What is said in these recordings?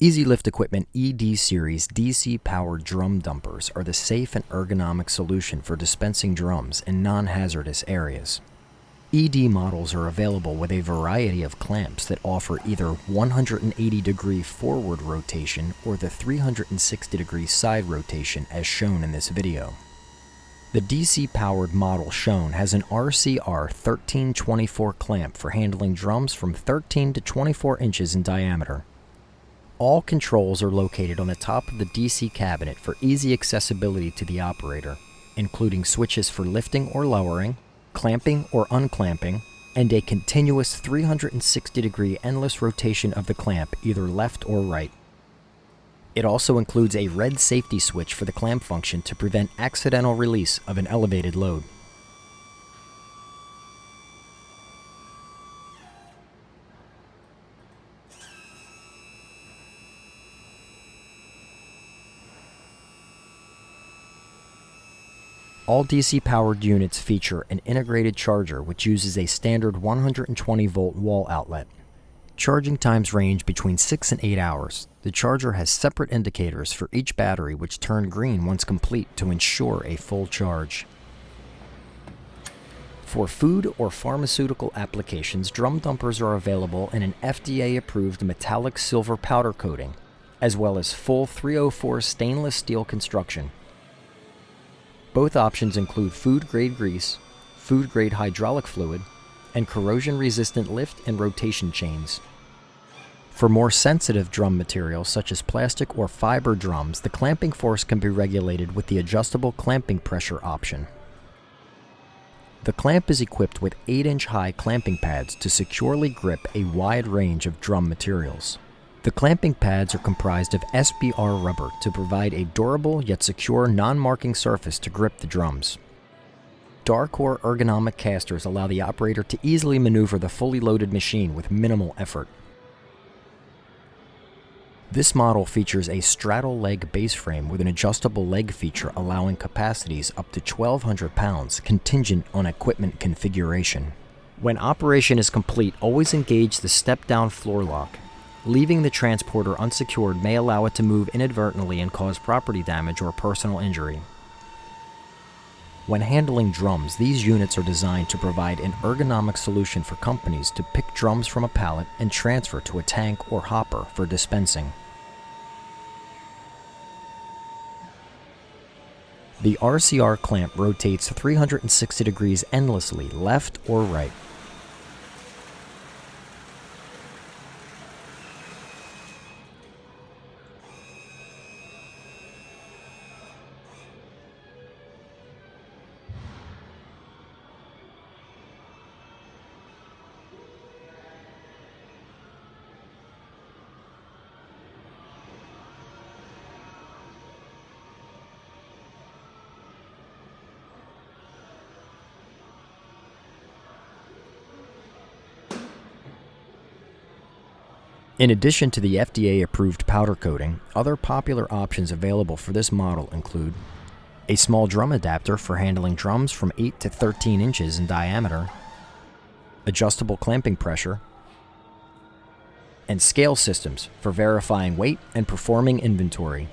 Easy Lift Equipment ED Series DC-powered drum dumpers are the safe and ergonomic solution for dispensing drums in non-hazardous areas. ED models are available with a variety of clamps that offer either 180-degree forward rotation or the 360-degree side rotation as shown in this video. The DC-powered model shown has an RCR1324 clamp for handling drums from 13 to 24 inches in diameter. All controls are located on the top of the DC cabinet for easy accessibility to the operator, including switches for lifting or lowering, clamping or unclamping, and a continuous 360-degree endless rotation of the clamp either left or right. It also includes a red safety switch for the clamp function to prevent accidental release of an elevated load. All DC-powered units feature an integrated charger which uses a standard 120-volt wall outlet. Charging times range between 6 and 8 hours. The charger has separate indicators for each battery which turn green once complete to ensure a full charge. For food or pharmaceutical applications, drum dumpers are available in an FDA-approved metallic silver powder coating, as well as full 304 stainless steel construction. Both options include food-grade grease, food-grade hydraulic fluid, and corrosion-resistant lift and rotation chains. For more sensitive drum materials such as plastic or fiber drums, the clamping force can be regulated with the adjustable clamping pressure option. The clamp is equipped with 8-inch high clamping pads to securely grip a wide range of drum materials. The clamping pads are comprised of SBR rubber to provide a durable yet secure non-marking surface to grip the drums. Dark-core ergonomic casters allow the operator to easily maneuver the fully loaded machine with minimal effort. This model features a straddle leg base frame with an adjustable leg feature allowing capacities up to 1,200 pounds contingent on equipment configuration. When operation is complete, always engage the step-down floor lock. Leaving the transporter unsecured may allow it to move inadvertently and cause property damage or personal injury. When handling drums, these units are designed to provide an ergonomic solution for companies to pick drums from a pallet and transfer to a tank or hopper for dispensing. The RCR clamp rotates 360 degrees endlessly, left or right. In addition to the FDA-approved powder coating, other popular options available for this model include a small drum adapter for handling drums from 8 to 13 inches in diameter, adjustable clamping pressure, and scale systems for verifying weight and performing inventory.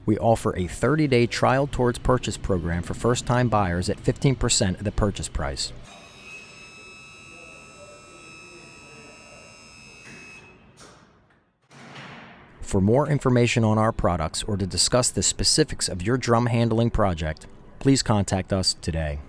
We offer a 30-day trial towards purchase program for first-time buyers at 15% of the purchase price. For more information on our products or to discuss the specifics of your drum handling project, please contact us today.